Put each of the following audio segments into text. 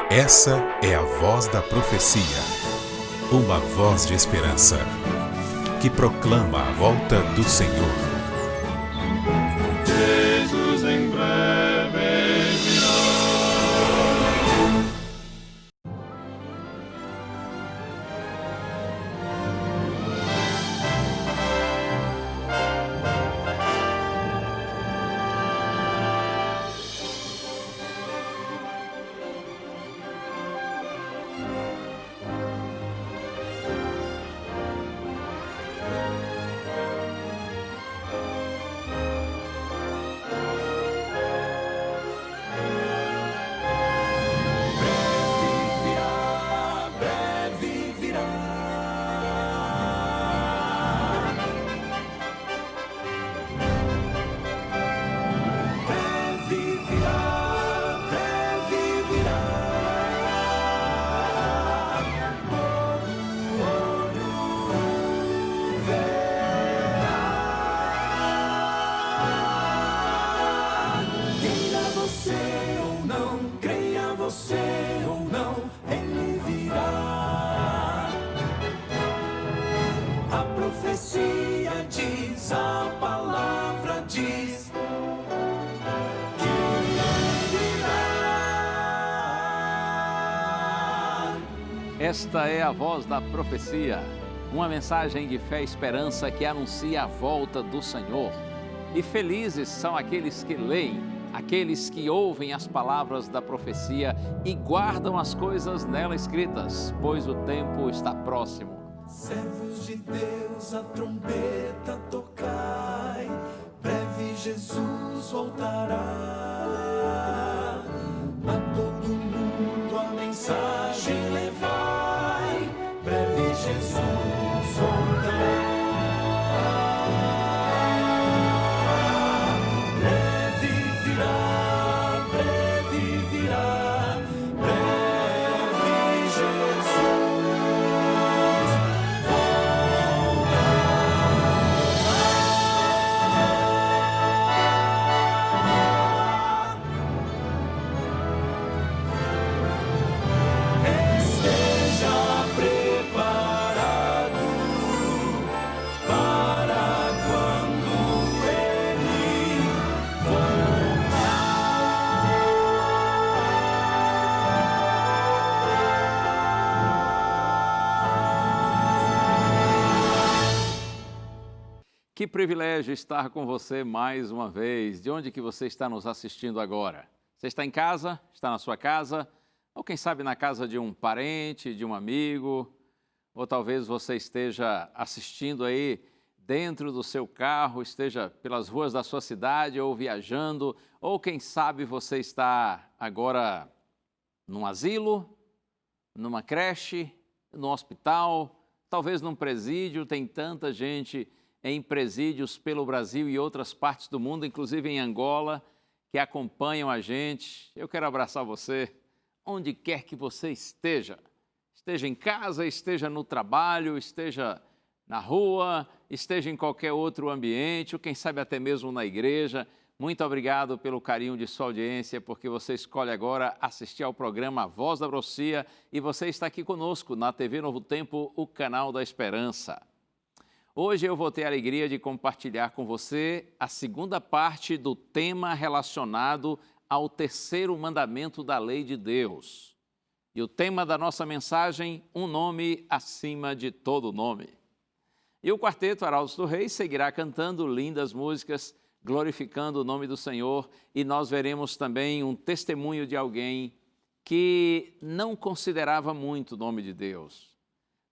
Essa é a voz da profecia, uma voz de esperança, que proclama a volta do Senhor. Jesus em breve virá. Esta é a voz da profecia, uma mensagem de fé e esperança que anuncia a volta do Senhor. E felizes são aqueles que leem, aqueles que ouvem as palavras da profecia e guardam as coisas nela escritas, pois o tempo está próximo. Servos de Deus, a trombeta tocai, breve Jesus voltará. A todo mundo a mensagem levai, breve Jesus voltará. Breve virá, breve virá, breve Jesus Que privilégio estar com você mais uma vez. De onde que você está nos assistindo agora? Você está em casa? Está na sua casa? Ou quem sabe na casa de um parente, de um amigo? Ou talvez você esteja assistindo aí dentro do seu carro, esteja pelas ruas da sua cidade ou viajando. Ou quem sabe você está agora num asilo, numa creche, num hospital, talvez num presídio. Tem tanta gente em presídios pelo Brasil e outras partes do mundo, inclusive em Angola, que acompanham a gente. Eu quero abraçar você, onde quer que você esteja. Esteja em casa, esteja no trabalho, esteja na rua, esteja em qualquer outro ambiente, ou quem sabe até mesmo na igreja. Muito obrigado pelo carinho de sua audiência, porque você escolhe agora assistir ao programa A Voz da Profecia e você está aqui conosco na TV Novo Tempo, o canal da Esperança. Hoje eu vou ter a alegria de compartilhar com você a segunda parte do tema relacionado ao terceiro mandamento da lei de Deus. E o tema da nossa mensagem, um nome acima de todo nome. E o quarteto Arautos do Rei seguirá cantando lindas músicas, glorificando o nome do Senhor, e nós veremos também um testemunho de alguém que não considerava muito o nome de Deus.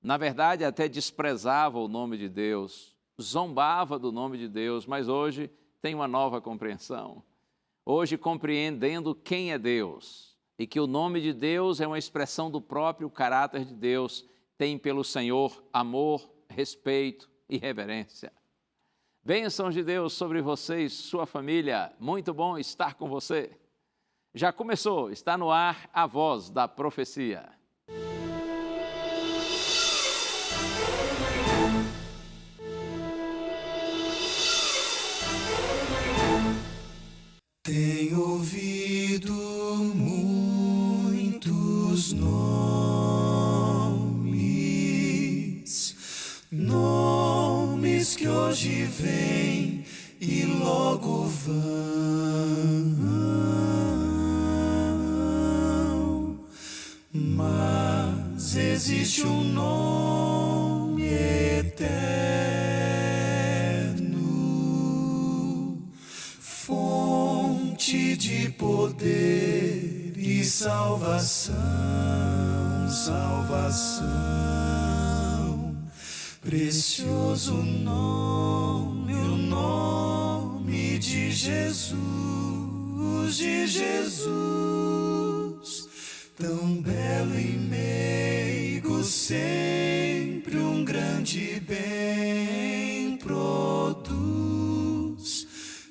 Na verdade, até desprezava o nome de Deus, zombava do nome de Deus, mas hoje tem uma nova compreensão. Hoje, compreendendo quem é Deus e que o nome de Deus é uma expressão do próprio caráter de Deus, tem pelo Senhor amor, respeito e reverência. Bênçãos de Deus sobre você e sua família. Muito bom estar com você. Já começou, está no ar a voz da profecia. Tenho ouvido os nomes que hoje vêm e logo vão, mas existe um nome eterno, fonte de poder e salvação, precioso nome, o nome de Jesus, tão belo e meigo, sempre um grande bem produz.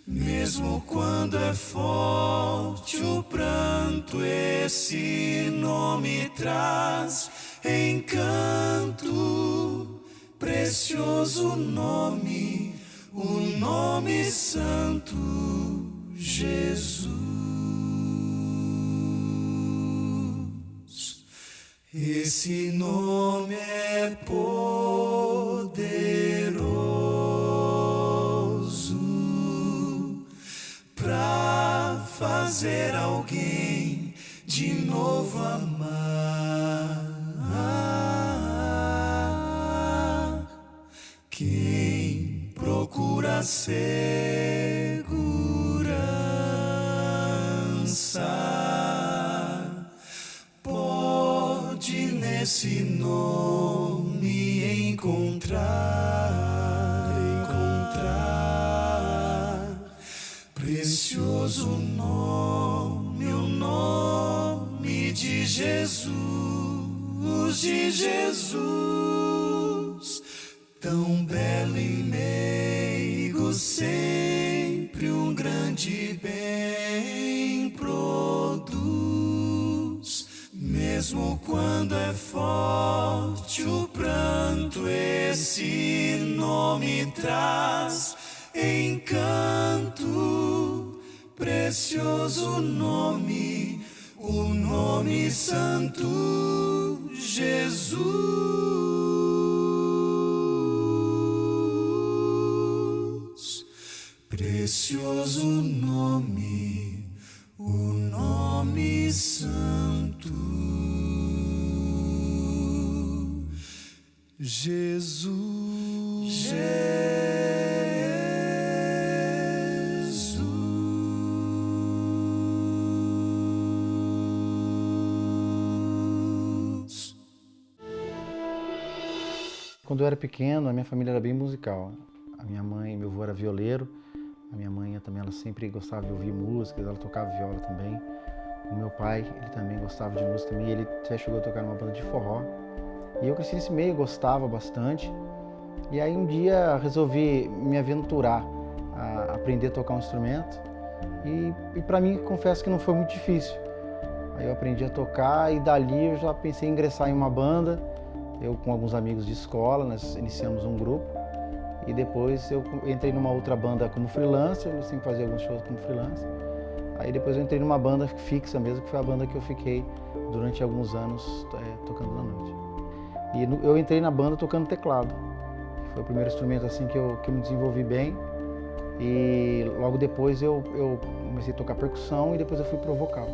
Mesmo quando é forte o pranto, esse nome traz encanto. Precioso nome, o nome santo, Jesus. Esse nome é poderoso pra fazer alguém de novo amar. Quem procura segurança pode nesse nome encontrar. Precioso nome, o nome de Jesus, tão belo e meigo, sempre um grande bem produz. Mesmo quando é forte o pranto, esse nome traz encanto. Precioso nome, o nome santo, Jesus. Precioso nome, o nome santo, Jesus. Quando eu era pequeno, a minha família era bem musical. A minha mãe, meu avô era violeiro. A minha mãe também, ela sempre gostava de ouvir música, ela tocava viola também. O meu pai, ele também gostava de música também, ele até chegou a tocar numa banda de forró. E eu cresci nesse meio, gostava bastante. E aí um dia resolvi me aventurar a aprender a tocar um instrumento. E para mim, confesso que não foi muito difícil. Aí eu aprendi a tocar e dali eu já pensei em ingressar em uma banda. Eu com alguns amigos de escola, nós iniciamos um grupo. E depois eu entrei numa outra banda como freelancer, eu sempre fazia alguns shows como freelancer. Aí depois eu entrei numa banda fixa mesmo, que foi a banda que eu fiquei durante alguns anos tocando na noite. E eu entrei na banda tocando teclado. Foi o primeiro instrumento assim que eu me desenvolvi bem. E logo depois eu comecei a tocar percussão e depois eu fui pro vocal.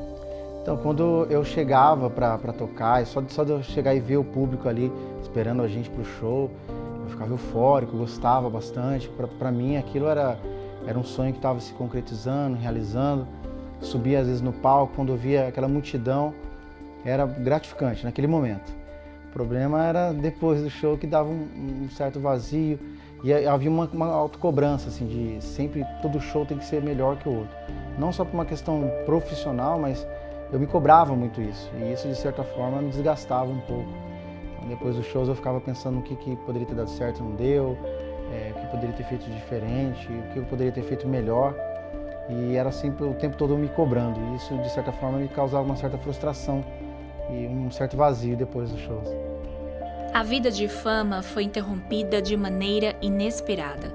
Então quando eu chegava para tocar, só de eu chegar e ver o público ali esperando a gente pro show, eu ficava eufórico, gostava bastante. Para mim aquilo era um sonho que estava se concretizando, realizando. Subia às vezes no palco, quando eu via aquela multidão, era gratificante naquele momento. O problema era depois do show que dava um certo vazio e havia uma autocobrança, assim, de sempre todo show tem que ser melhor que o outro. Não só por uma questão profissional, mas eu me cobrava muito isso e isso de certa forma me desgastava um pouco. Então, depois dos shows eu ficava pensando no que poderia ter dado certo e não deu, o que poderia ter feito diferente, o que eu poderia ter feito melhor. E era sempre o tempo todo me cobrando e isso de certa forma me causava uma certa frustração e um certo vazio depois dos shows. A vida de fama foi interrompida de maneira inesperada.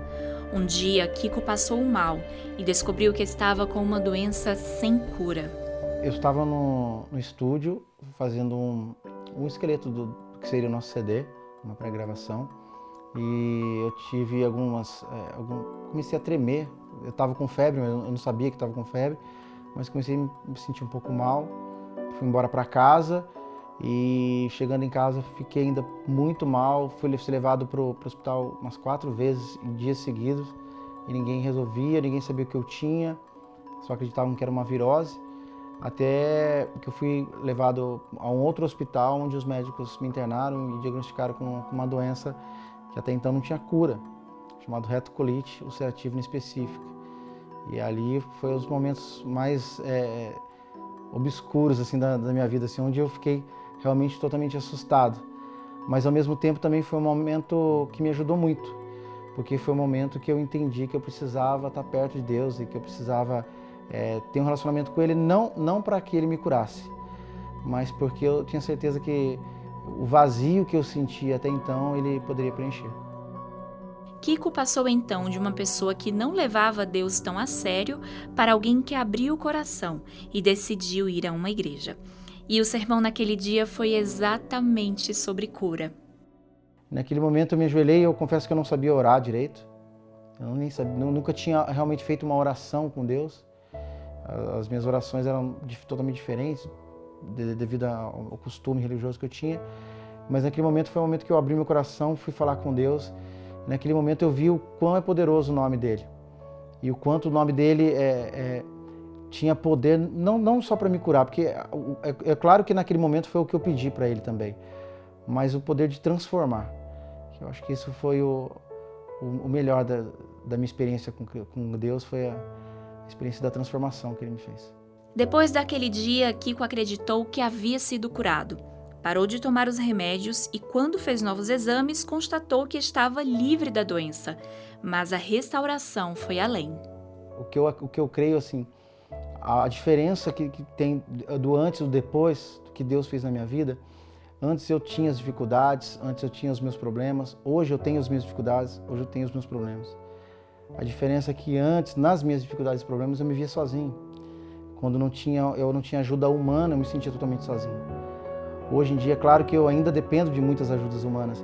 Um dia, Kiko passou mal e descobriu que estava com uma doença sem cura. Eu estava no estúdio fazendo um esqueleto do que seria o nosso CD, uma pré-gravação. E eu tive comecei a tremer. Eu estava com febre, eu não sabia que estava com febre, mas comecei a me sentir um pouco mal. Fui embora para casa e chegando em casa fiquei ainda muito mal. Fui levado para o hospital umas 4 vezes em dias seguidos e ninguém resolvia, ninguém sabia o que eu tinha, só acreditavam que era uma virose. Até que eu fui levado a um outro hospital onde os médicos me internaram e diagnosticaram com uma doença que até então não tinha cura, chamado retocolite ulcerativa inespecífica. E ali foi os momentos mais obscuros assim, da minha vida, assim, onde eu fiquei realmente totalmente assustado. Mas ao mesmo tempo também foi um momento que me ajudou muito, porque foi um momento que eu entendi que eu precisava estar perto de Deus e que eu precisava ter um relacionamento com Ele, não para que Ele me curasse, mas porque eu tinha certeza que o vazio que eu sentia até então, Ele poderia preencher. Kiko passou então de uma pessoa que não levava Deus tão a sério para alguém que abriu o coração e decidiu ir a uma igreja. E o sermão naquele dia foi exatamente sobre cura. Naquele momento eu me ajoelhei e eu confesso que eu não sabia orar direito. Eu nunca tinha realmente feito uma oração com Deus. As minhas orações eram totalmente diferentes devido ao costume religioso que eu tinha. Mas naquele momento foi o momento que eu abri meu coração, fui falar com Deus. Naquele momento eu vi o quão é poderoso o nome dele. E o quanto o nome dele tinha poder, não só para me curar, porque é claro que naquele momento foi o que eu pedi para ele também, mas o poder de transformar. Eu acho que isso foi o melhor da minha experiência com Deus, foi a experiência da transformação que ele me fez. Depois daquele dia, Kiko acreditou que havia sido curado. Parou de tomar os remédios e, quando fez novos exames, constatou que estava livre da doença. Mas a restauração foi além. O que eu creio, assim, a diferença que tem do antes e do depois, do que Deus fez na minha vida, antes eu tinha as dificuldades, antes eu tinha os meus problemas, hoje eu tenho as minhas dificuldades, hoje eu tenho os meus problemas. A diferença é que antes, nas minhas dificuldades e problemas, eu me via sozinho. Quando eu não tinha ajuda humana, eu me sentia totalmente sozinho. Hoje em dia, é claro que eu ainda dependo de muitas ajudas humanas,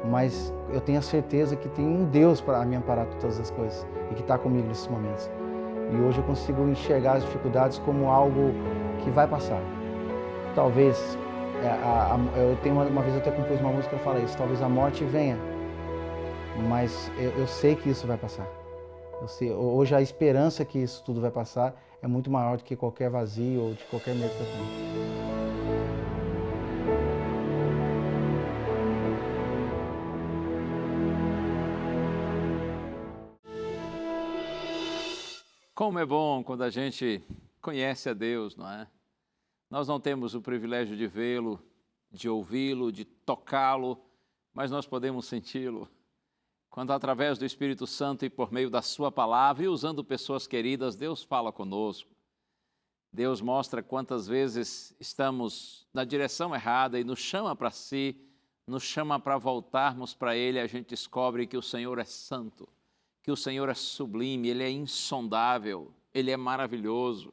mas eu tenho a certeza que tem um Deus para me amparar de todas as coisas e que está comigo nesses momentos. E hoje eu consigo enxergar as dificuldades como algo que vai passar. Talvez, uma vez eu até compus uma música que fala isso, talvez a morte venha, mas eu sei que isso vai passar. Hoje a esperança que isso tudo vai passar é muito maior do que qualquer vazio ou de qualquer medo que eu tenho. Como é bom quando a gente conhece a Deus, não é? Nós não temos o privilégio de vê-lo, de ouvi-lo, de tocá-lo, mas nós podemos senti-lo. Quando através do Espírito Santo e por meio da sua palavra e usando pessoas queridas, Deus fala conosco. Deus mostra quantas vezes estamos na direção errada e nos chama para si, nos chama para voltarmos para Ele. A gente descobre que o Senhor é santo, que o Senhor é sublime, Ele é insondável, Ele é maravilhoso.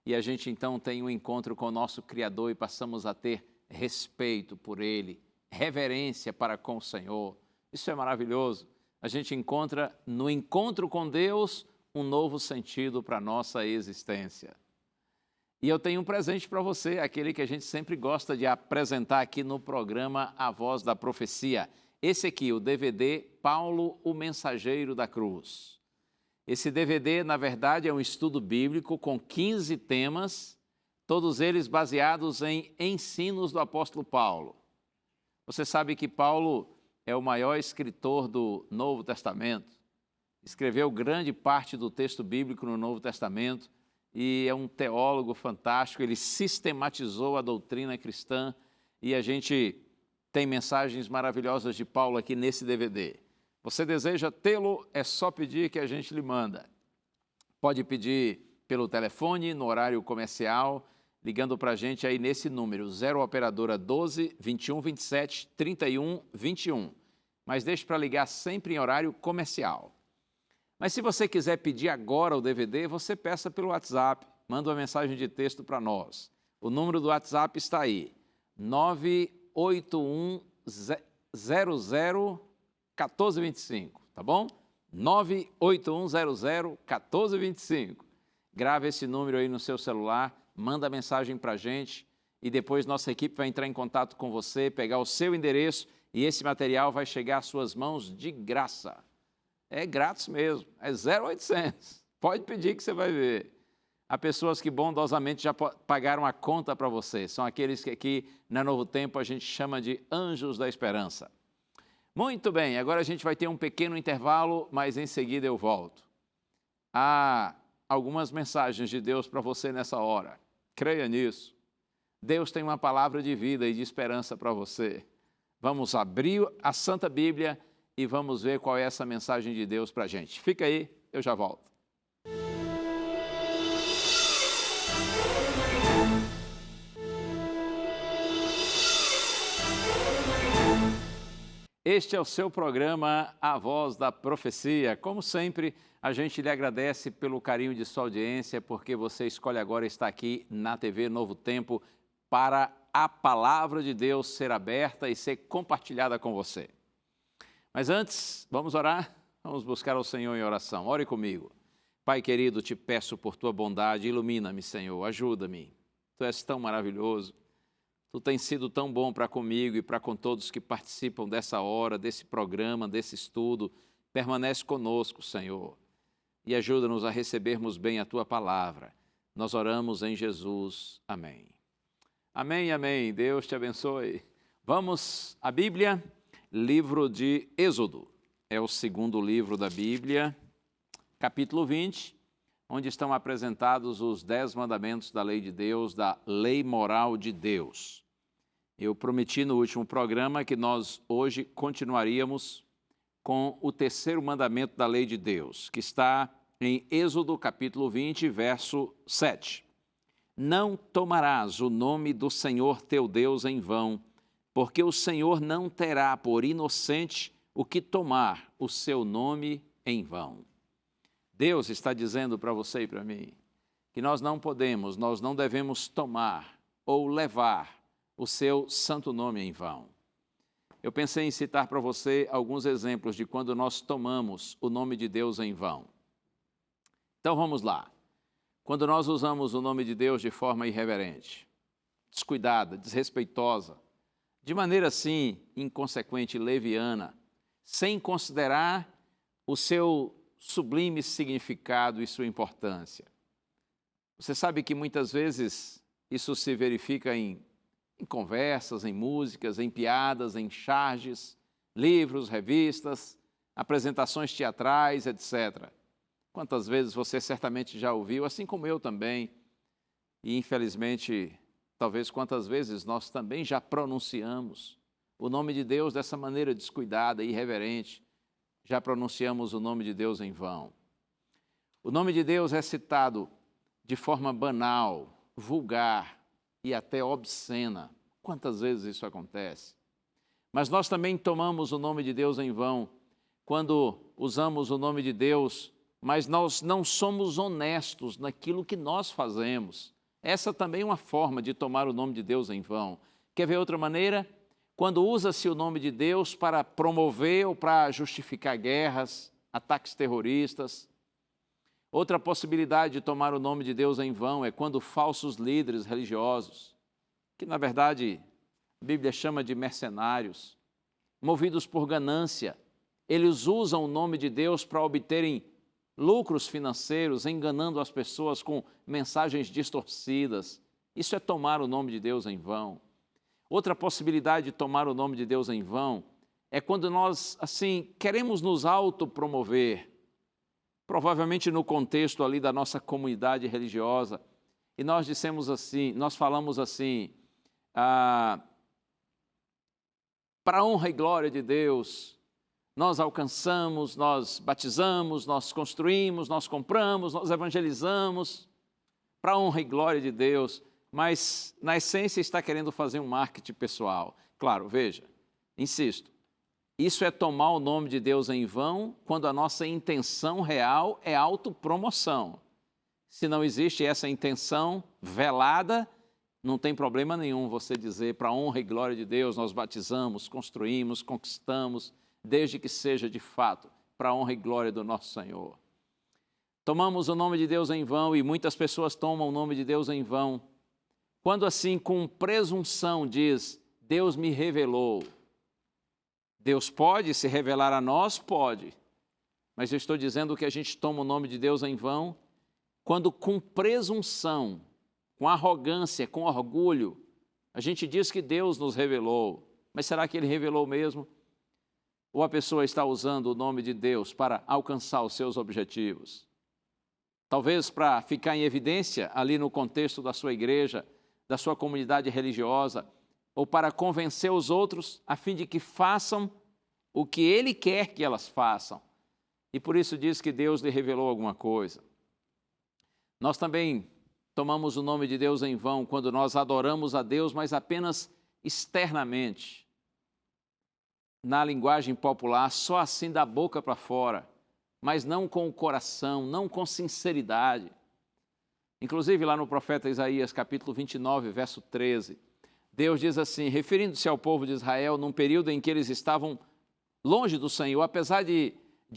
E a gente então tem um encontro com o nosso Criador e passamos a ter respeito por Ele, reverência para com o Senhor. Isso é maravilhoso. A gente encontra no encontro com Deus um novo sentido para a nossa existência. E eu tenho um presente para você, aquele que a gente sempre gosta de apresentar aqui no programa A Voz da Profecia. Esse aqui, o DVD Paulo, o Mensageiro da Cruz. Esse DVD, na verdade, é um estudo bíblico com 15 temas, todos eles baseados em ensinos do apóstolo Paulo. Você sabe que Paulo é o maior escritor do Novo Testamento, escreveu grande parte do texto bíblico no Novo Testamento e é um teólogo fantástico, ele sistematizou a doutrina cristã e a gente tem mensagens maravilhosas de Paulo aqui nesse DVD. Você deseja tê-lo? É só pedir que a gente lhe manda. Pode pedir pelo telefone, no horário comercial, ligando para a gente aí nesse número, 0 operadora 12 21 27 31 21. Mas deixe para ligar sempre em horário comercial. Mas se você quiser pedir agora o DVD, você peça pelo WhatsApp, manda uma mensagem de texto para nós. O número do WhatsApp está aí, 981001425, tá bom? 981001425. Grave esse número aí no seu celular, manda mensagem para a gente e depois nossa equipe vai entrar em contato com você, pegar o seu endereço e esse material vai chegar às suas mãos de graça. É grátis mesmo, é 0800. Pode pedir que você vai ver. Há pessoas que bondosamente já pagaram a conta para você. São aqueles que aqui na Novo Tempo a gente chama de anjos da esperança. Muito bem, agora a gente vai ter um pequeno intervalo, mas em seguida eu volto. Há algumas mensagens de Deus para você nessa hora. Creia nisso. Deus tem uma palavra de vida e de esperança para você. Vamos abrir a Santa Bíblia e vamos ver qual é essa mensagem de Deus para a gente. Fica aí, eu já volto. Este é o seu programa A Voz da Profecia. Como sempre, a gente lhe agradece pelo carinho de sua audiência, porque você escolhe agora estar aqui na TV Novo Tempo para a palavra de Deus ser aberta e ser compartilhada com você. Mas antes, vamos orar? Vamos buscar ao Senhor em oração. Ore comigo. Pai querido, te peço por tua bondade, ilumina-me, Senhor, ajuda-me. Tu és tão maravilhoso. Tu tens sido tão bom para comigo e para com todos que participam dessa hora, desse programa, desse estudo. Permanece conosco, Senhor, e ajuda-nos a recebermos bem a Tua palavra. Nós oramos em Jesus. Amém. Amém, amém. Deus te abençoe. Vamos à Bíblia, livro de Êxodo. É o segundo livro da Bíblia, capítulo 20, onde estão apresentados os 10 mandamentos da lei de Deus, da lei moral de Deus. Eu prometi no último programa que nós hoje continuaríamos com o terceiro mandamento da lei de Deus, que está em Êxodo capítulo 20, verso 7. Não tomarás o nome do Senhor teu Deus em vão, porque o Senhor não terá por inocente o que tomar o seu nome em vão. Deus está dizendo para você e para mim que nós não devemos tomar ou levar o seu santo nome em vão. Eu pensei em citar para você alguns exemplos de quando nós tomamos o nome de Deus em vão. Então vamos lá. Quando nós usamos o nome de Deus de forma irreverente, descuidada, desrespeitosa, de maneira assim inconsequente e leviana, sem considerar o seu sublime significado e sua importância. Você sabe que muitas vezes isso se verifica em conversas, em músicas, em piadas, em charges, livros, revistas, apresentações teatrais, etc. Quantas vezes você certamente já ouviu, assim como eu também, e infelizmente, talvez quantas vezes nós também já pronunciamos o nome de Deus dessa maneira descuidada e irreverente, já pronunciamos o nome de Deus em vão. O nome de Deus é citado de forma banal, vulgar e até obscena. Quantas vezes isso acontece? Mas nós também tomamos o nome de Deus em vão quando usamos o nome de Deus, mas nós não somos honestos naquilo que nós fazemos. Essa também é uma forma de tomar o nome de Deus em vão. Quer ver outra maneira? Quando usa-se o nome de Deus para promover ou para justificar guerras, ataques terroristas. Outra possibilidade de tomar o nome de Deus em vão é quando falsos líderes religiosos, que na verdade a Bíblia chama de mercenários, movidos por ganância, eles usam o nome de Deus para obterem lucros financeiros, enganando as pessoas com mensagens distorcidas. Isso é tomar o nome de Deus em vão. Outra possibilidade de tomar o nome de Deus em vão é quando nós, assim, queremos nos autopromover, provavelmente no contexto ali da nossa comunidade religiosa, e nós dissemos assim, nós falamos assim, para a honra e glória de Deus, nós alcançamos, nós batizamos, nós construímos, nós compramos, nós evangelizamos, para a honra e glória de Deus, mas na essência está querendo fazer um marketing pessoal. Claro, veja, insisto, isso é tomar o nome de Deus em vão quando a nossa intenção real é autopromoção. Se não existe essa intenção velada Não tem problema nenhum você dizer, para a honra e glória de Deus, nós batizamos, construímos, conquistamos, desde que seja de fato para a honra e glória do nosso Senhor. Tomamos o nome de Deus em vão e muitas pessoas tomam o nome de Deus em vão. Quando assim, com presunção, diz, Deus me revelou. Deus pode se revelar a nós? Pode. Mas eu estou dizendo que a gente toma o nome de Deus em vão quando com presunção, com arrogância, com orgulho, a gente diz que Deus nos revelou. Mas será que Ele revelou mesmo? Ou a pessoa está usando o nome de Deus para alcançar os seus objetivos? Talvez para ficar em evidência ali no contexto da sua igreja, da sua comunidade religiosa, ou para convencer os outros a fim de que façam o que Ele quer que elas façam. E por isso diz que Deus lhe revelou alguma coisa. Nós também tomamos o nome de Deus em vão quando nós adoramos a Deus, mas apenas externamente. Na linguagem popular, só assim da boca para fora, mas não com o coração, não com sinceridade. Inclusive lá no profeta Isaías, capítulo 29, verso 13, Deus diz assim, referindo-se ao povo de Israel, num período em que eles estavam longe do Senhor, apesar de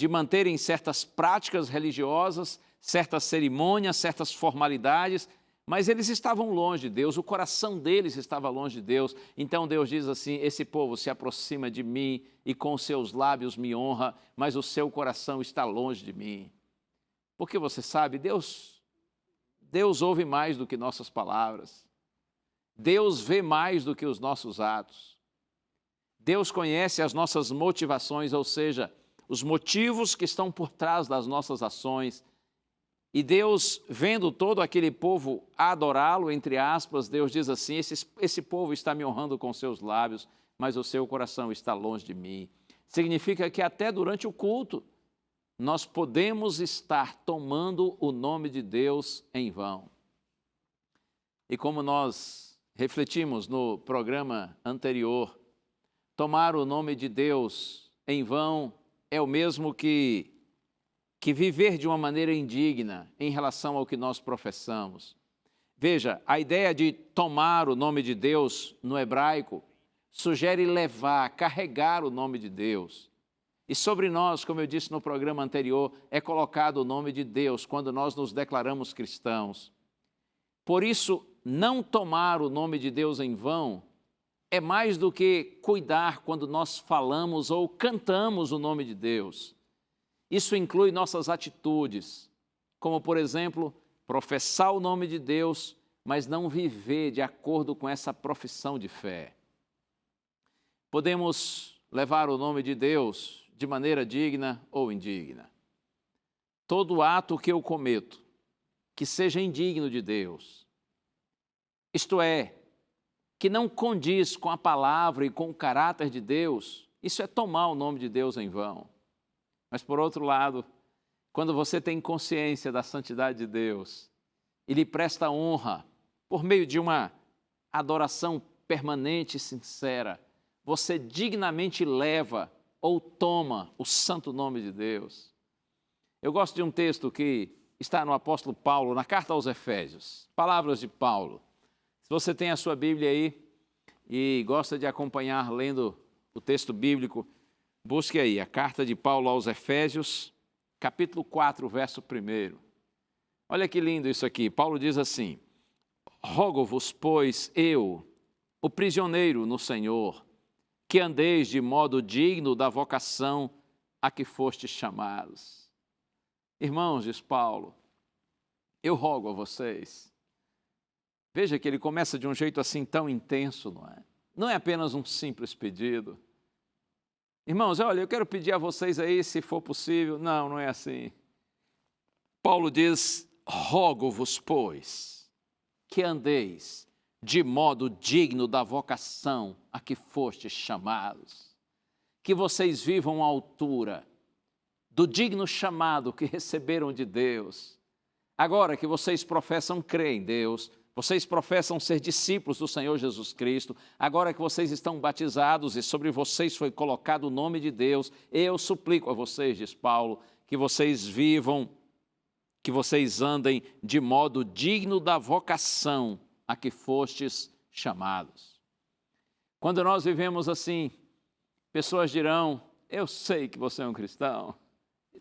manterem certas práticas religiosas, certas cerimônias, certas formalidades, mas eles estavam longe de Deus, o coração deles estava longe de Deus. Então Deus diz assim, esse povo se aproxima de mim e com seus lábios me honra, mas o seu coração está longe de mim. Porque você sabe, Deus ouve mais do que nossas palavras. Deus vê mais do que os nossos atos. Deus conhece as nossas motivações, ou seja, os motivos que estão por trás das nossas ações. E Deus, vendo todo aquele povo adorá-lo, entre aspas, Deus diz assim, esse povo está me honrando com seus lábios, mas o seu coração está longe de mim. Significa que até durante o culto, nós podemos estar tomando o nome de Deus em vão. E como nós refletimos no programa anterior, tomar o nome de Deus em vão é o mesmo que viver de uma maneira indigna em relação ao que nós professamos. Veja, a ideia de tomar o nome de Deus no hebraico sugere levar, carregar o nome de Deus. E sobre nós, como eu disse no programa anterior, é colocado o nome de Deus quando nós nos declaramos cristãos. Por isso, não tomar o nome de Deus em vão é mais do que cuidar quando nós falamos ou cantamos o nome de Deus. Isso inclui nossas atitudes, como, por exemplo, professar o nome de Deus, mas não viver de acordo com essa profissão de fé. Podemos levar o nome de Deus de maneira digna ou indigna. Todo ato que eu cometo, que seja indigno de Deus, isto é, que não condiz com a palavra e com o caráter de Deus, isso é tomar o nome de Deus em vão. Mas, por outro lado, quando você tem consciência da santidade de Deus e lhe presta honra por meio de uma adoração permanente e sincera, você dignamente leva ou toma o santo nome de Deus. Eu gosto de um texto que está no apóstolo Paulo, na carta aos Efésios, palavras de Paulo. Se você tem a sua Bíblia aí e gosta de acompanhar lendo o texto bíblico, busque aí a carta de Paulo aos Efésios, capítulo 4, verso 1. Olha que lindo isso aqui. Paulo diz assim, rogo-vos, pois, eu, o prisioneiro no Senhor, que andeis de modo digno da vocação a que fostes chamados. Irmãos, diz Paulo, eu rogo a vocês. Veja que ele começa de um jeito assim tão intenso, não é? Não é apenas um simples pedido. Irmãos, olha, eu quero pedir a vocês aí, se for possível. Não, não é assim. Paulo diz, rogo-vos, pois, que andeis de modo digno da vocação a que fostes chamados. Que vocês vivam à altura do digno chamado que receberam de Deus. Agora que vocês professam crer em Deus, vocês professam ser discípulos do Senhor Jesus Cristo, agora que vocês estão batizados e sobre vocês foi colocado o nome de Deus, eu suplico a vocês, diz Paulo, que vocês vivam, que vocês andem de modo digno da vocação a que fostes chamados. Quando nós vivemos assim, pessoas dirão, eu sei que você é um cristão.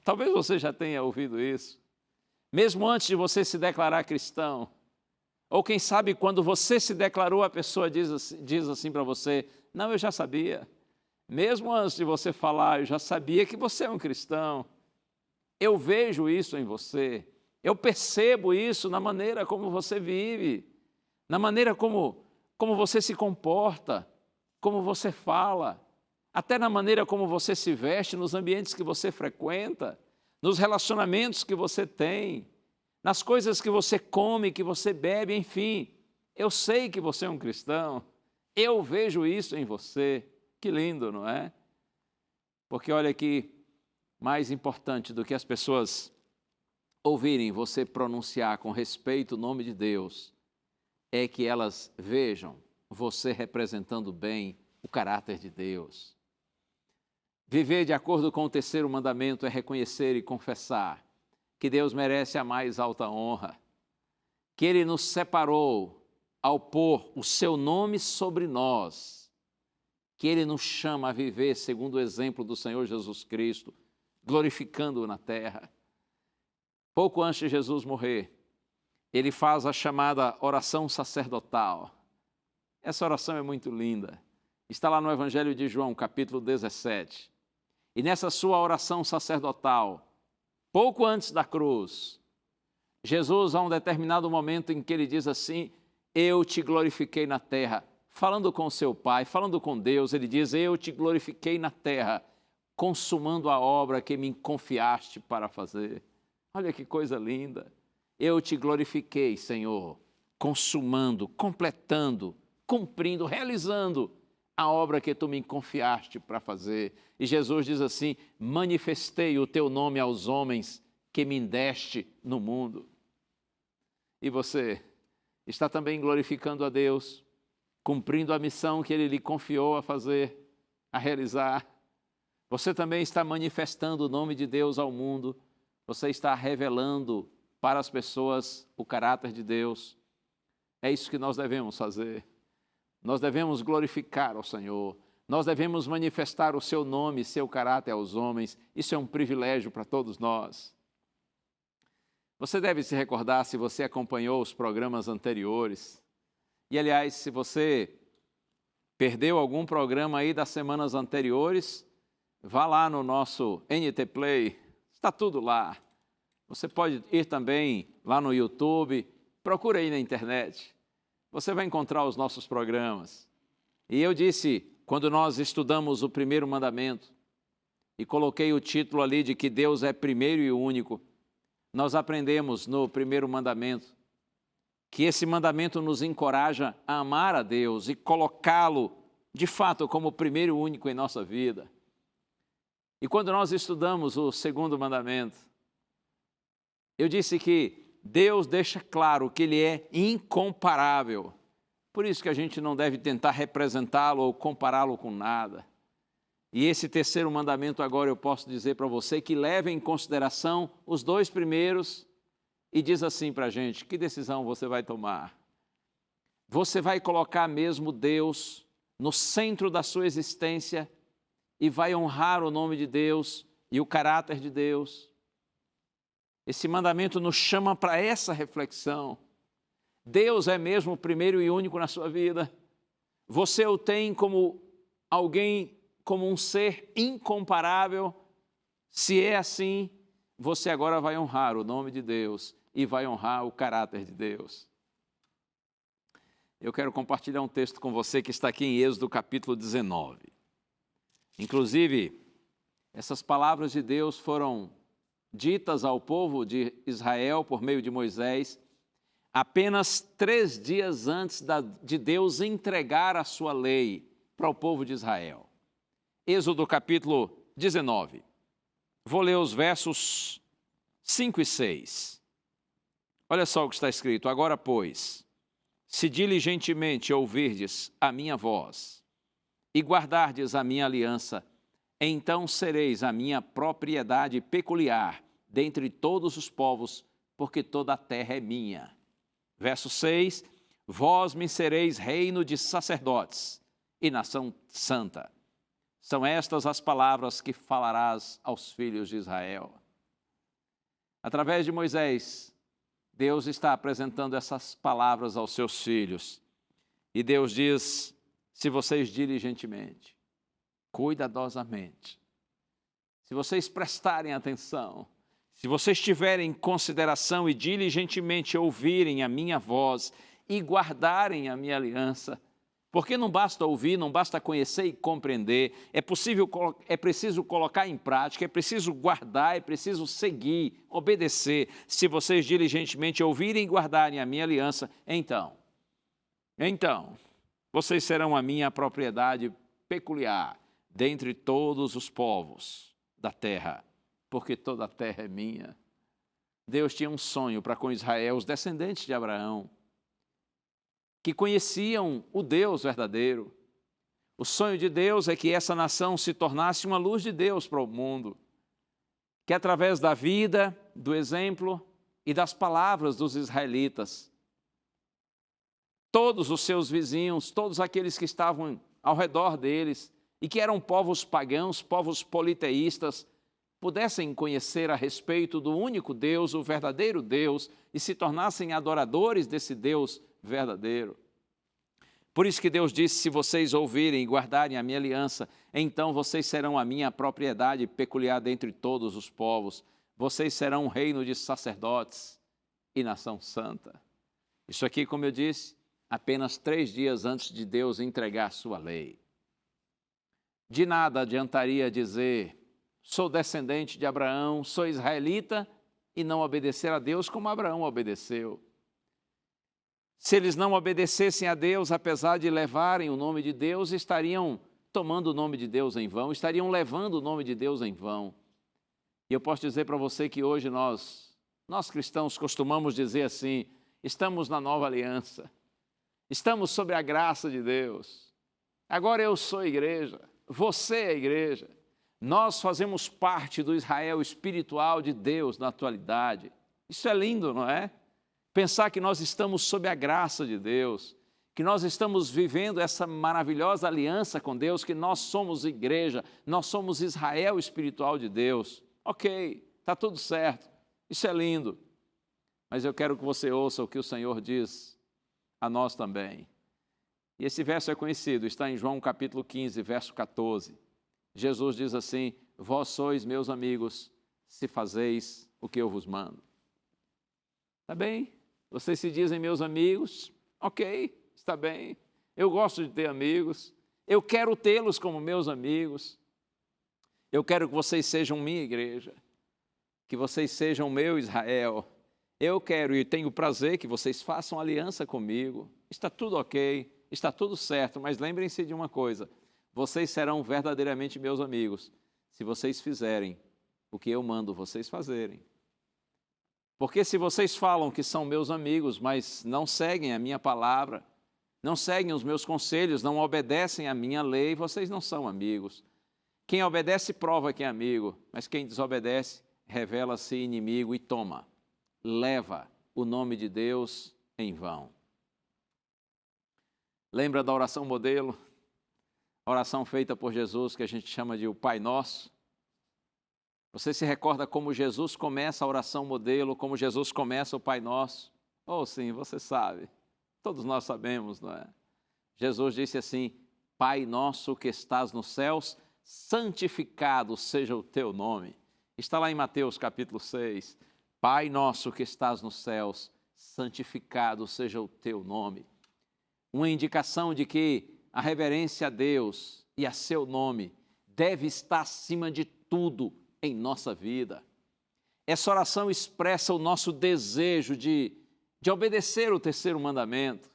Talvez você já tenha ouvido isso. Mesmo antes de você se declarar cristão, ou quem sabe quando você se declarou, a pessoa diz assim para você, não, eu já sabia. Mesmo antes de você falar, eu já sabia que você é um cristão. Eu vejo isso em você. Eu percebo isso na maneira como você vive, na maneira como você se comporta, como você fala, até na maneira como você se veste, nos ambientes que você frequenta, nos relacionamentos que você tem, nas coisas que você come, que você bebe, enfim. Eu sei que você é um cristão, eu vejo isso em você. Que lindo, não é? Porque olha aqui, mais importante do que as pessoas ouvirem você pronunciar com respeito o nome de Deus, é que elas vejam você representando bem o caráter de Deus. Viver de acordo com o terceiro mandamento é reconhecer e confessar que Deus merece a mais alta honra, que Ele nos separou ao pôr o seu nome sobre nós, que Ele nos chama a viver segundo o exemplo do Senhor Jesus Cristo, glorificando-o na terra. Pouco antes de Jesus morrer, Ele faz a chamada oração sacerdotal. Essa oração é muito linda. Está lá no Evangelho de João, capítulo 17. E nessa sua oração sacerdotal, pouco antes da cruz, Jesus, a um determinado momento em que Ele diz assim, eu te glorifiquei na terra, falando com seu Pai, falando com Deus, Ele diz, eu te glorifiquei na terra, consumando a obra que me confiaste para fazer. Olha que coisa linda. Eu te glorifiquei, Senhor, consumando, completando, cumprindo, realizando a obra que tu me confiaste para fazer. E Jesus diz assim, manifestei o teu nome aos homens que me deste no mundo. E você está também glorificando a Deus, cumprindo a missão que Ele lhe confiou a fazer, a realizar. Você também está manifestando o nome de Deus ao mundo. Você está revelando para as pessoas o caráter de Deus. É isso que nós devemos fazer. Nós devemos glorificar ao Senhor. Nós devemos manifestar o seu nome, seu caráter aos homens. Isso é um privilégio para todos nós. Você deve se recordar, se você acompanhou os programas anteriores. E, aliás, se você perdeu algum programa aí das semanas anteriores, vá lá no nosso NT Play, está tudo lá. Você pode ir também lá no YouTube, procura aí na internet. Você vai encontrar os nossos programas. E eu disse, quando nós estudamos o primeiro mandamento, e coloquei o título ali de que Deus é primeiro e único, nós aprendemos no primeiro mandamento que esse mandamento nos encoraja a amar a Deus e colocá-lo, de fato, como primeiro e único em nossa vida. E quando nós estudamos o segundo mandamento, eu disse que Deus deixa claro que Ele é incomparável. Por isso que a gente não deve tentar representá-lo ou compará-lo com nada. E esse terceiro mandamento agora eu posso dizer para você que leve em consideração os dois primeiros e diz assim para a gente, que decisão você vai tomar? Você vai colocar mesmo Deus no centro da sua existência e vai honrar o nome de Deus e o caráter de Deus? Esse mandamento nos chama para essa reflexão. Deus é mesmo o primeiro e único na sua vida. Você o tem como alguém, como um ser incomparável. Se é assim, você agora vai honrar o nome de Deus e vai honrar o caráter de Deus. Eu quero compartilhar um texto com você que está aqui em Êxodo capítulo 19. Inclusive, essas palavras de Deus foram ditas ao povo de Israel por meio de Moisés, apenas 3 dias antes de Deus entregar a sua lei para o povo de Israel. Êxodo capítulo 19. Vou ler os versos 5 e 6. Olha só o que está escrito. Agora, pois, se diligentemente ouvirdes a minha voz e guardardes a minha aliança, então sereis a minha propriedade peculiar dentre todos os povos, porque toda a terra é minha. Verso 6, Vós me sereis reino de sacerdotes e nação santa. São estas as palavras que falarás aos filhos de Israel. Através de Moisés, Deus está apresentando essas palavras aos seus filhos. E Deus diz, se vocês diligentemente, cuidadosamente, se vocês prestarem atenção, se vocês tiverem consideração e diligentemente ouvirem a minha voz e guardarem a minha aliança, porque não basta ouvir, não basta conhecer e compreender, é preciso colocar em prática, é preciso guardar, é preciso seguir, obedecer. Se vocês diligentemente ouvirem e guardarem a minha aliança, então, vocês serão a minha propriedade peculiar dentre todos os povos da terra, porque toda a terra é minha. Deus tinha um sonho para com Israel, os descendentes de Abraão, que conheciam o Deus verdadeiro. O sonho de Deus é que essa nação se tornasse uma luz de Deus para o mundo, que através da vida, do exemplo e das palavras dos israelitas, todos os seus vizinhos, todos aqueles que estavam ao redor deles e que eram povos pagãos, povos politeístas, pudessem conhecer a respeito do único Deus, o verdadeiro Deus, e se tornassem adoradores desse Deus verdadeiro. Por isso que Deus disse, se vocês ouvirem e guardarem a minha aliança, então vocês serão a minha propriedade peculiar dentre todos os povos. Vocês serão um reino de sacerdotes e nação santa. Isso aqui, como eu disse, apenas 3 dias antes de Deus entregar sua lei. De nada adiantaria dizer, sou descendente de Abraão, sou israelita, e não obedecer a Deus como Abraão obedeceu. Se eles não obedecessem a Deus, apesar de levarem o nome de Deus, estariam tomando o nome de Deus em vão, estariam levando o nome de Deus em vão. E eu posso dizer para você que hoje nós cristãos costumamos dizer assim, estamos na nova aliança, estamos sob a graça de Deus, agora eu sou a igreja, você é a igreja, nós fazemos parte do Israel espiritual de Deus na atualidade. Isso é lindo, não é? Pensar que nós estamos sob a graça de Deus, que nós estamos vivendo essa maravilhosa aliança com Deus, que nós somos igreja, nós somos Israel espiritual de Deus. Ok, está tudo certo, isso é lindo. Mas eu quero que você ouça o que o Senhor diz a nós também. E esse verso é conhecido, está em João capítulo 15, verso 14. Jesus diz assim, vós sois meus amigos, se fazeis o que eu vos mando. Está bem? Vocês se dizem meus amigos, ok, está bem. Eu gosto de ter amigos, eu quero tê-los como meus amigos. Eu quero que vocês sejam minha igreja, que vocês sejam meu Israel. Eu quero e tenho prazer que vocês façam aliança comigo. Está tudo ok, está tudo certo, mas lembrem-se de uma coisa, vocês serão verdadeiramente meus amigos se vocês fizerem o que eu mando vocês fazerem. Porque se vocês falam que são meus amigos, mas não seguem a minha palavra, não seguem os meus conselhos, não obedecem à minha lei, vocês não são amigos. Quem obedece prova que é amigo, mas quem desobedece revela-se inimigo e leva o nome de Deus em vão. Lembra da oração modelo? A oração feita por Jesus, que a gente chama de o Pai Nosso. Você se recorda como Jesus começa a oração modelo, como Jesus começa o Pai Nosso? Oh, sim, você sabe. Todos nós sabemos, não é? Jesus disse assim, Pai Nosso que estás nos céus, santificado seja o teu nome. Está lá em Mateus capítulo 6. Pai Nosso que estás nos céus, santificado seja o teu nome. Uma indicação de que a reverência a Deus e a seu nome deve estar acima de tudo em nossa vida. Essa oração expressa o nosso desejo de obedecer o terceiro mandamento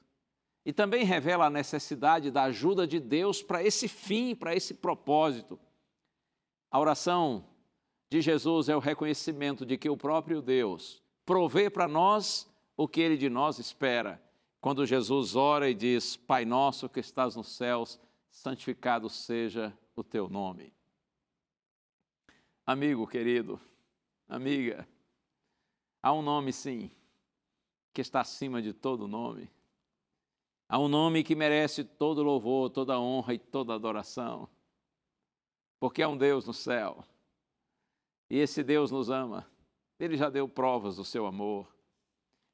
e também revela a necessidade da ajuda de Deus para esse fim, para esse propósito. A oração de Jesus é o reconhecimento de que o próprio Deus provê para nós o que Ele de nós espera. Quando Jesus ora e diz, Pai Nosso que estás nos céus, santificado seja o teu nome. Amigo querido, amiga, há um nome sim, que está acima de todo nome. Há um nome que merece todo louvor, toda honra e toda adoração, porque há um Deus no céu, e esse Deus nos ama. Ele já deu provas do seu amor.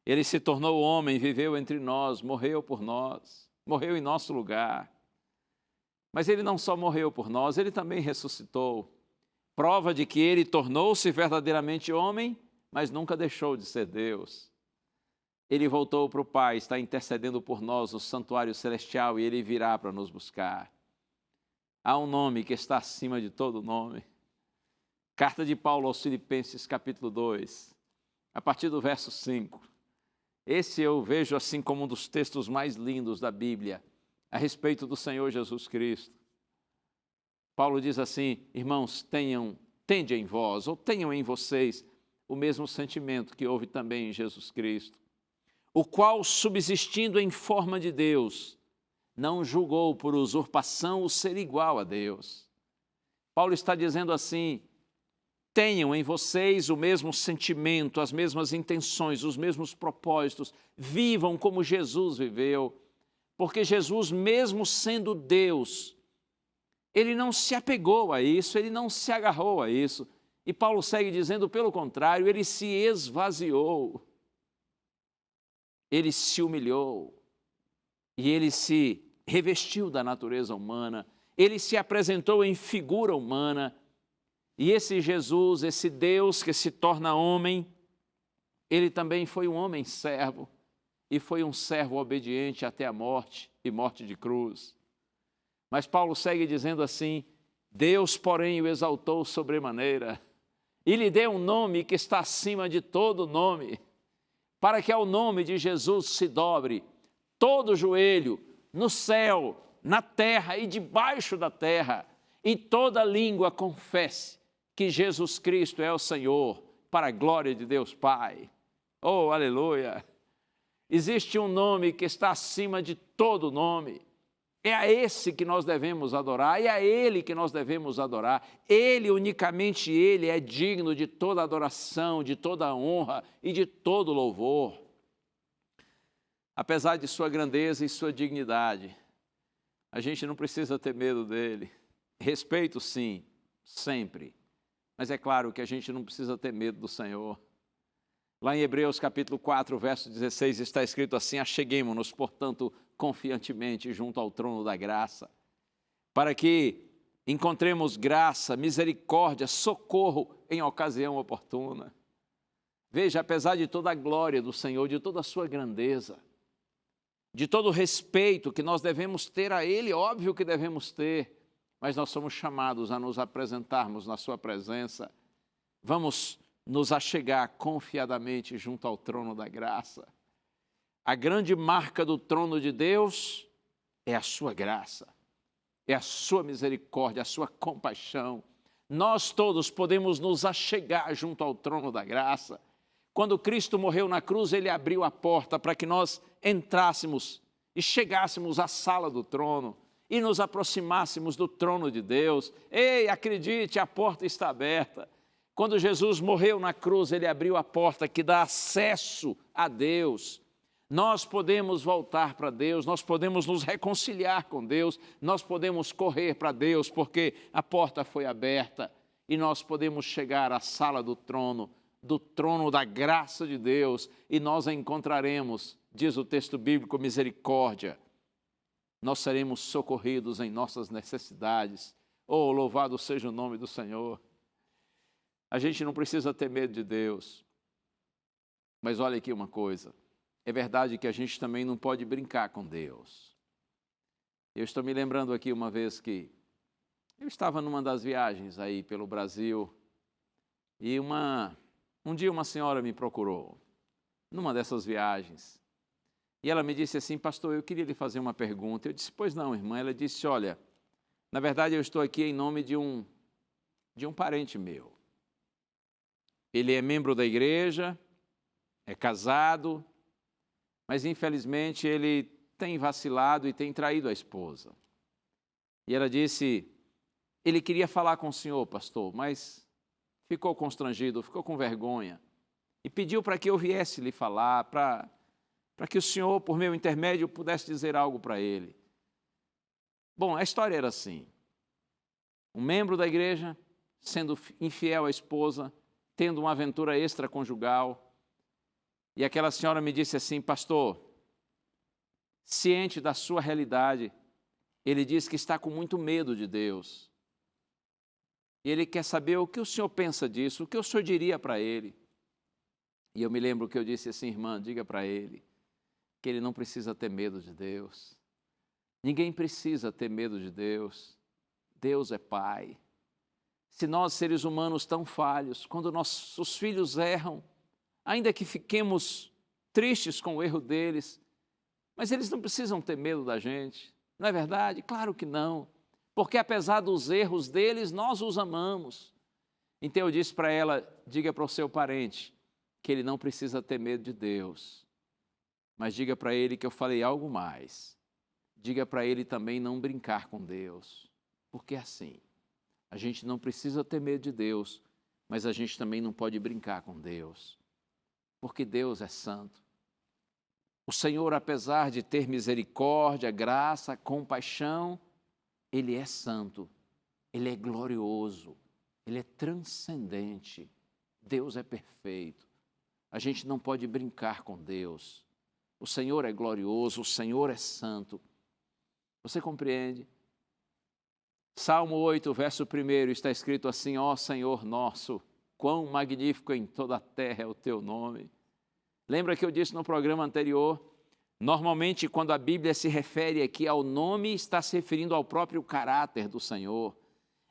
Ele se tornou homem, viveu entre nós, morreu por nós, morreu em nosso lugar. Mas ele não só morreu por nós, ele também ressuscitou. Prova de que ele tornou-se verdadeiramente homem, mas nunca deixou de ser Deus. Ele voltou para o Pai, está intercedendo por nós no santuário celestial e ele virá para nos buscar. Há um nome que está acima de todo nome. Carta de Paulo aos Filipenses, capítulo 2, a partir do verso 5. Esse eu vejo assim como um dos textos mais lindos da Bíblia, a respeito do Senhor Jesus Cristo. Paulo diz assim: irmãos, tende em vós, ou tenham em vocês, o mesmo sentimento que houve também em Jesus Cristo, o qual, subsistindo em forma de Deus, não julgou por usurpação o ser igual a Deus. Paulo está dizendo assim: tenham em vocês o mesmo sentimento, as mesmas intenções, os mesmos propósitos, vivam como Jesus viveu, porque Jesus, mesmo sendo Deus, ele não se apegou a isso, ele não se agarrou a isso. E Paulo segue dizendo, pelo contrário, ele se esvaziou, ele se humilhou e ele se revestiu da natureza humana, ele se apresentou em figura humana. E esse Jesus, esse Deus que se torna homem, ele também foi um homem servo e foi um servo obediente até a morte e morte de cruz. Mas Paulo segue dizendo assim: Deus, porém, o exaltou sobremaneira e lhe deu um nome que está acima de todo nome, para que ao nome de Jesus se dobre todo joelho no céu, na terra e debaixo da terra, e toda língua confesse que Jesus Cristo é o Senhor, para a glória de Deus Pai. Oh, aleluia! Existe um nome que está acima de todo nome. É a esse que nós devemos adorar, é a Ele que nós devemos adorar. Ele, unicamente Ele, é digno de toda adoração, de toda honra e de todo louvor. Apesar de sua grandeza e sua dignidade, a gente não precisa ter medo dele. Respeito, sim, sempre. Mas é claro que a gente não precisa ter medo do Senhor. Lá em Hebreus capítulo 4, verso 16, está escrito assim: acheguemo-nos, portanto, confiantemente junto ao trono da graça, para que encontremos graça, misericórdia, socorro em ocasião oportuna. Veja, apesar de toda a glória do Senhor, de toda a sua grandeza, de todo o respeito que nós devemos ter a Ele, óbvio que devemos ter, mas nós somos chamados a nos apresentarmos na sua presença. Vamos nos achegar confiadamente junto ao trono da graça. A grande marca do trono de Deus é a sua graça, é a sua misericórdia, a sua compaixão. Nós todos podemos nos achegar junto ao trono da graça. Quando Cristo morreu na cruz, Ele abriu a porta para que nós entrássemos e chegássemos à sala do trono e nos aproximássemos do trono de Deus. Ei, acredite, a porta está aberta. Quando Jesus morreu na cruz, Ele abriu a porta que dá acesso a Deus. Nós podemos voltar para Deus, nós podemos nos reconciliar com Deus, nós podemos correr para Deus, porque a porta foi aberta e nós podemos chegar à sala do trono da graça de Deus, e nós encontraremos, diz o texto bíblico, misericórdia. Nós seremos socorridos em nossas necessidades. Oh, louvado seja o nome do Senhor. A gente não precisa ter medo de Deus. Mas olha aqui uma coisa. É verdade que a gente também não pode brincar com Deus. Eu estou me lembrando aqui uma vez que eu estava numa das viagens aí pelo Brasil e um dia uma senhora me procurou numa dessas viagens. E ela me disse assim: pastor, eu queria lhe fazer uma pergunta. Eu disse: pois não, irmã. Ela disse: olha, na verdade eu estou aqui em nome de um parente meu. Ele é membro da igreja, é casado, mas infelizmente ele tem vacilado e tem traído a esposa. E ela disse: ele queria falar com o senhor, pastor, mas ficou constrangido, ficou com vergonha. E pediu para que eu viesse lhe falar, para para que o Senhor, por meu intermédio, pudesse dizer algo para ele. Bom, a história era assim. Um membro da igreja, sendo infiel à esposa, tendo uma aventura extraconjugal, e aquela senhora me disse assim: pastor, ciente da sua realidade, ele diz que está com muito medo de Deus. E ele quer saber o que o senhor pensa disso, o que o senhor diria para ele. E eu me lembro que eu disse assim: irmã, diga para ele que ele não precisa ter medo de Deus. Ninguém precisa ter medo de Deus. Deus é Pai. Se nós, seres humanos tão falhos, quando nossos filhos erram, ainda que fiquemos tristes com o erro deles, mas eles não precisam ter medo da gente, não é verdade? Claro que não, porque apesar dos erros deles, nós os amamos. Então eu disse para ela: diga para o seu parente que ele não precisa ter medo de Deus, mas diga para ele que eu falei algo mais. Diga para ele também não brincar com Deus, porque assim, a gente não precisa ter medo de Deus, mas a gente também não pode brincar com Deus, porque Deus é santo. O Senhor, apesar de ter misericórdia, graça, compaixão, Ele é santo, Ele é glorioso, Ele é transcendente. Deus é perfeito. A gente não pode brincar com Deus. O Senhor é glorioso, o Senhor é santo. Você compreende? Salmo 8, verso 1, está escrito assim: ó Senhor nosso, quão magnífico em toda a terra é o teu nome. Lembra que eu disse no programa anterior? Normalmente, quando a Bíblia se refere aqui ao nome, está se referindo ao próprio caráter do Senhor.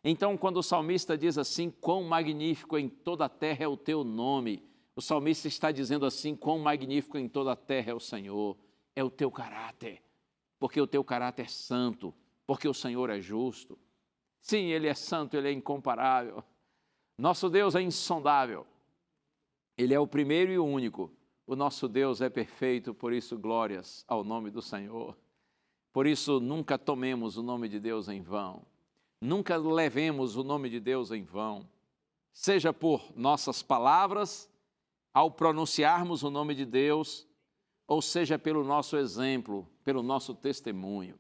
Então, quando o salmista diz assim: quão magnífico em toda a terra é o teu nome, o salmista está dizendo assim: quão magnífico em toda a terra é o Senhor, é o teu caráter, porque o teu caráter é santo, porque o Senhor é justo. Sim, Ele é santo, Ele é incomparável. Nosso Deus é insondável. Ele é o primeiro e o único. O nosso Deus é perfeito, por isso glórias ao nome do Senhor. Por isso nunca tomemos o nome de Deus em vão. Nunca levemos o nome de Deus em vão. Seja por nossas palavras, ao pronunciarmos o nome de Deus, ou seja pelo nosso exemplo, pelo nosso testemunho.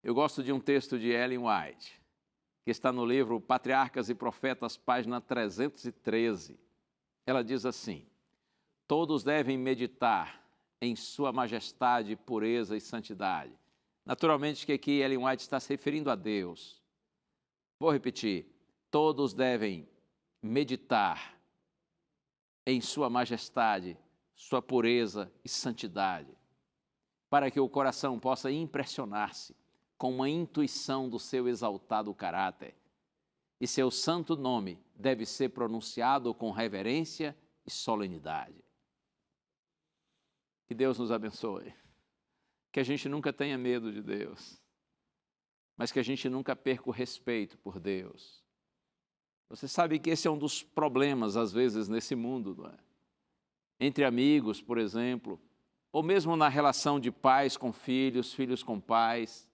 Eu gosto de um texto de Ellen White, que está no livro Patriarcas e Profetas, página 313. Ela diz assim: todos devem meditar em sua majestade, pureza e santidade. Naturalmente que aqui Ellen White está se referindo a Deus. Vou repetir: todos devem meditar em sua majestade, sua pureza e santidade, para que o coração possa impressionar-se com uma intuição do seu exaltado caráter, e seu santo nome deve ser pronunciado com reverência e solenidade. Que Deus nos abençoe, que a gente nunca tenha medo de Deus, mas que a gente nunca perca o respeito por Deus. Você sabe que esse é um dos problemas, às vezes, nesse mundo, não é? Entre amigos, por exemplo, ou mesmo na relação de pais com filhos, filhos com pais.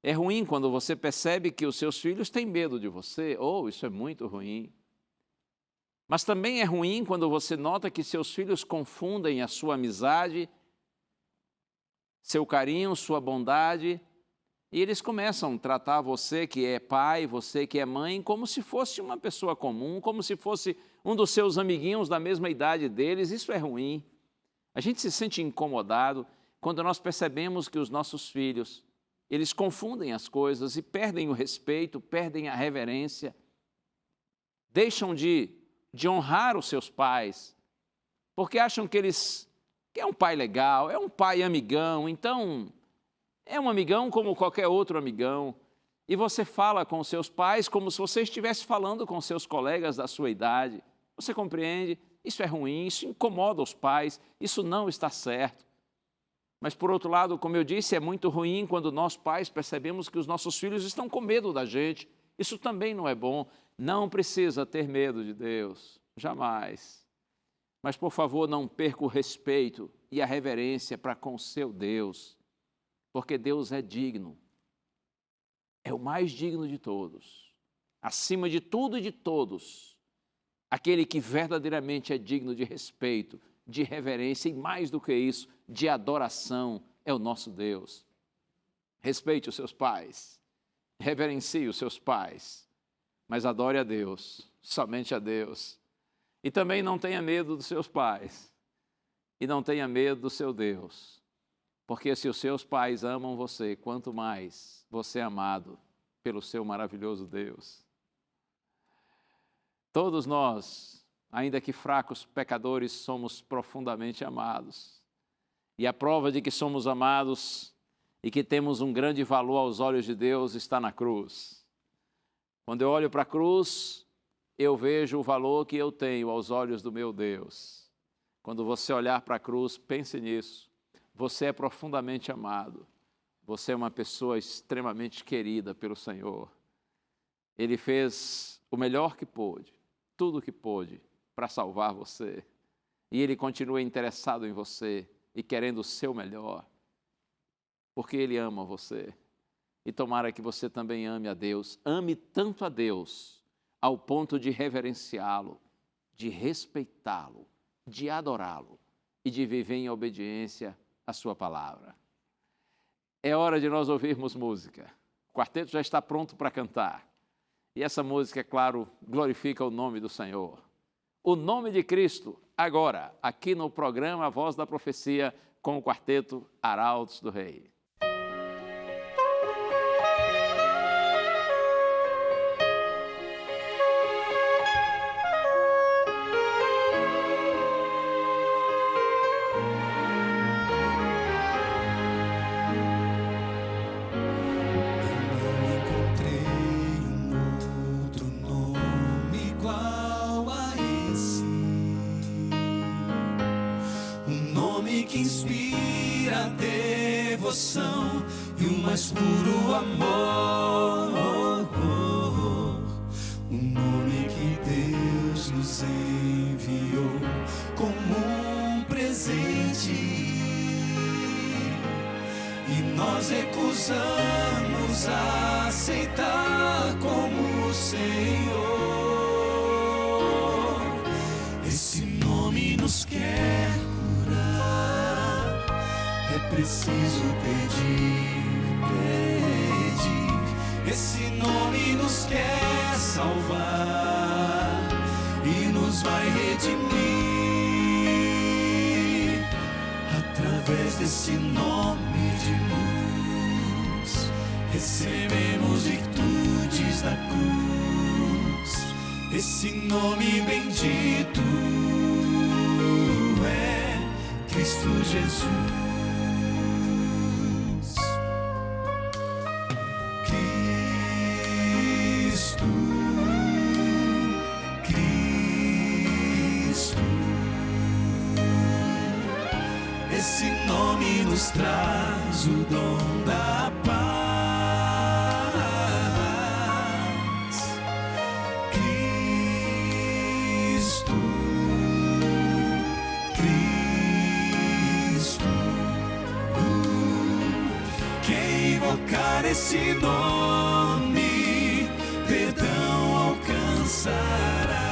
É ruim quando você percebe que os seus filhos têm medo de você. Isso é muito ruim. Mas também é ruim quando você nota que seus filhos confundem a sua amizade, seu carinho, sua bondade, e eles começam a tratar você que é pai, você que é mãe, como se fosse uma pessoa comum, como se fosse um dos seus amiguinhos da mesma idade deles. Isso é ruim. A gente se sente incomodado quando nós percebemos que os nossos filhos, eles confundem as coisas e perdem o respeito, perdem a reverência, deixam de honrar os seus pais, porque acham que é um pai legal, é um pai amigão, então é um amigão como qualquer outro amigão. E você fala com os seus pais como se você estivesse falando com seus colegas da sua idade. Você compreende? Isso é ruim, isso incomoda os pais, isso não está certo. Mas, por outro lado, como eu disse, é muito ruim quando nós pais percebemos que os nossos filhos estão com medo da gente. Isso também não é bom. Não precisa ter medo de Deus, jamais. Mas, por favor, não perca o respeito e a reverência para com o seu Deus, porque Deus é digno. É o mais digno de todos, acima de tudo e de todos, aquele que verdadeiramente é digno de respeito de reverência e, mais do que isso, de adoração é o nosso Deus. Respeite os seus pais, reverencie os seus pais, mas adore a Deus, somente a Deus. E também não tenha medo dos seus pais e não tenha medo do seu Deus, porque se os seus pais amam você, quanto mais você é amado pelo seu maravilhoso Deus. Todos nós, ainda que fracos pecadores, somos profundamente amados. E a prova de que somos amados e que temos um grande valor aos olhos de Deus está na cruz. Quando eu olho para a cruz, eu vejo o valor que eu tenho aos olhos do meu Deus. Quando você olhar para a cruz, pense nisso. Você é profundamente amado. Você é uma pessoa extremamente querida pelo Senhor. Ele fez o melhor que pôde, tudo o que pôde, para salvar você. E Ele continua interessado em você e querendo o seu melhor, porque Ele ama você. E tomara que você também ame a Deus. Ame tanto a Deus, ao ponto de reverenciá-lo, de respeitá-lo, de adorá-lo e de viver em obediência à sua palavra. É hora de nós ouvirmos música. O quarteto já está pronto para cantar. E essa música, é claro, glorifica o nome do Senhor. O nome de Cristo, agora, aqui no programa A Voz da Profecia, com o quarteto Arautos do Rei. Que inspira a devoção e o mais puro amor. Um nome que Deus nos enviou como um presente e nós recusamos aceitar como Senhor. Esse nome nos quer curar, é preciso pedir. Esse nome nos quer salvar e nos vai redimir. Através desse nome de luz, recebemos virtudes da cruz. Esse nome bendito é Cristo Jesus. Esse nome nos traz o dom da paz. Cristo, quem invocar esse nome, perdão alcançará.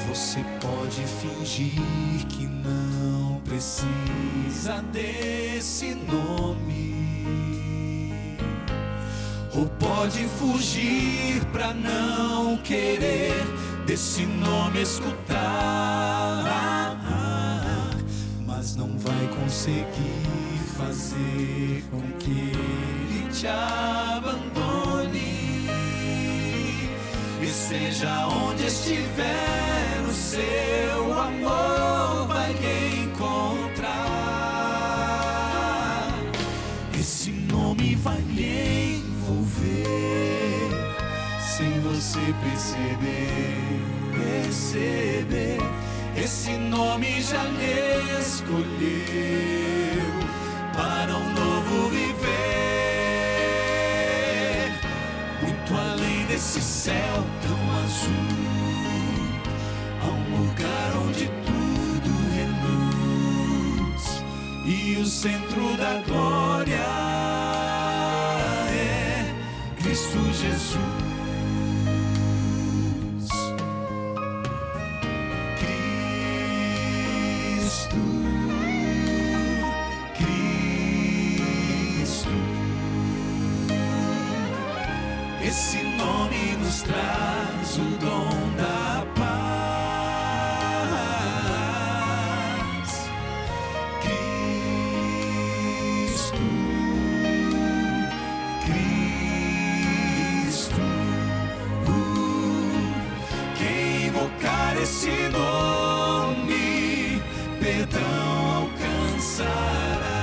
Você pode fingir que não precisa desse nome, ou pode fugir pra não querer desse nome escutar, mas não vai conseguir fazer com que ele te abandone. E seja onde estiver, o seu amor vai lhe encontrar. Esse nome vai lhe envolver, sem você perceber. Esse nome já lhe escolheu para um novo viver. Muito além desse céu tão azul, há um lugar onde tudo reluz, e o centro da glória é Cristo Jesus. Esse nome nos traz o dom da paz. Cristo, Cristo. Quem invocar esse nome, perdão alcançará.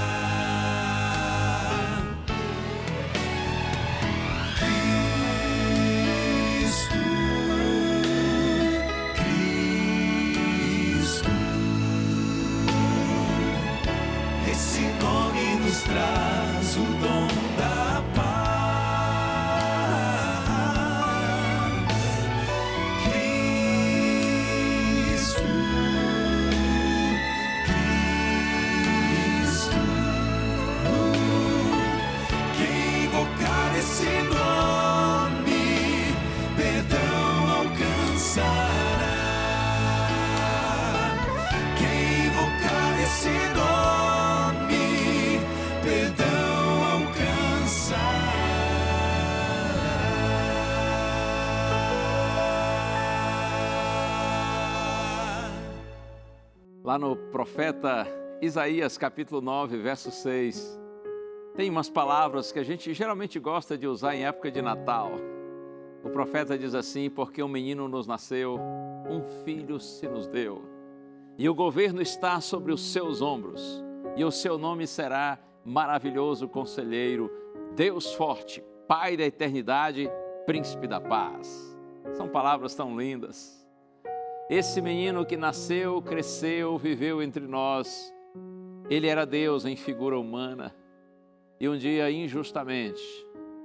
Traz o dom da paz. Cristo, Cristo. Quem invocar esse nome, perdão alcançará. Quem invocar esse nome, perdão alcançará. Lá no profeta Isaías, capítulo 9, verso 6, tem umas palavras que a gente geralmente gosta de usar em época de Natal. O profeta diz assim: porque um menino nos nasceu, um filho se nos deu, e o governo está sobre os seus ombros, e o seu nome será Maravilhoso Conselheiro, Deus Forte, Pai da Eternidade, Príncipe da Paz. São palavras tão lindas. Esse menino que nasceu, cresceu, viveu entre nós, ele era Deus em figura humana. E um dia, injustamente,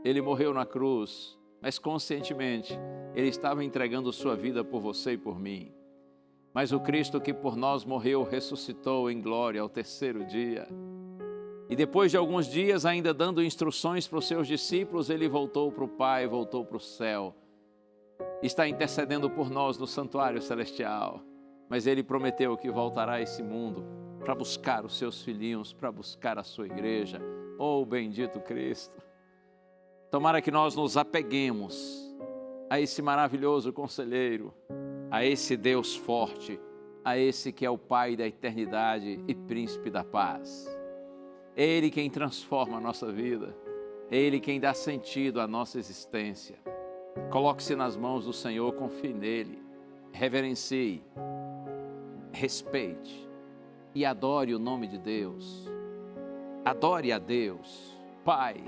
ele morreu na cruz, mas conscientemente, ele estava entregando sua vida por você e por mim. Mas o Cristo que por nós morreu, ressuscitou em glória ao terceiro dia. E depois de alguns dias, ainda dando instruções para os seus discípulos, ele voltou para o Pai, voltou para o céu. Está intercedendo por nós no santuário celestial. Mas ele prometeu que voltará a esse mundo para buscar os seus filhinhos, para buscar a sua igreja. Oh, bendito Cristo! Tomara que nós nos apeguemos a esse maravilhoso conselheiro, a esse Deus forte, a esse que é o Pai da eternidade e Príncipe da paz. É Ele quem transforma a nossa vida, é Ele quem dá sentido à nossa existência. Coloque-se nas mãos do Senhor, confie nele, reverencie, respeite e adore o nome de Deus. Adore a Deus, Pai,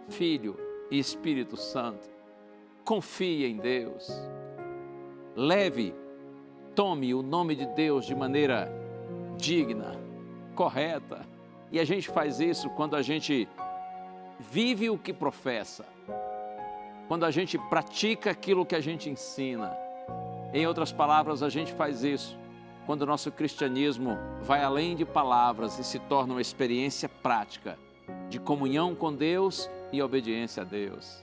Filho e Espírito Santo. Confie em Deus. Tome o nome de Deus de maneira digna, correta. E a gente faz isso quando a gente vive o que professa, quando a gente pratica aquilo que a gente ensina. Em outras palavras, a gente faz isso quando o nosso cristianismo vai além de palavras e se torna uma experiência prática de comunhão com Deus e obediência a Deus.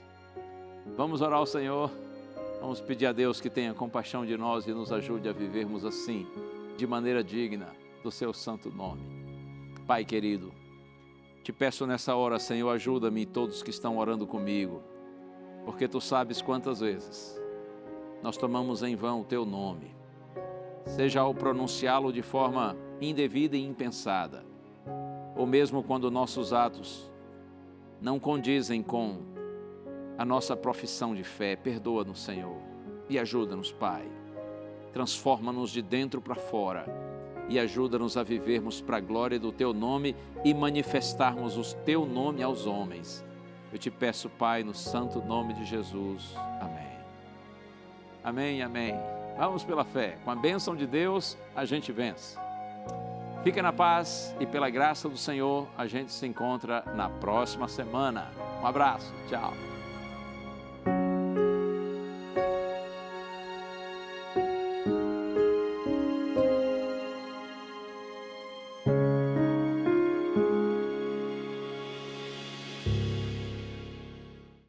Vamos orar ao Senhor, vamos pedir a Deus que tenha compaixão de nós e nos ajude a vivermos assim, de maneira digna do seu santo nome. Pai querido, te peço nessa hora, Senhor, ajuda-me e todos que estão orando comigo, porque Tu sabes quantas vezes nós tomamos em vão o Teu nome, seja ao pronunciá-lo de forma indevida e impensada, ou mesmo quando nossos atos não condizem com a nossa profissão de fé. Perdoa-nos, Senhor, e ajuda-nos, Pai. Transforma-nos de dentro para fora e ajuda-nos a vivermos para a glória do Teu nome e manifestarmos o Teu nome aos homens. Eu te peço, Pai, no santo nome de Jesus. Amém. Amém, amém. Vamos pela fé. Com a bênção de Deus, a gente vence. Fica na paz e pela graça do Senhor, a gente se encontra na próxima semana. Um abraço. Tchau.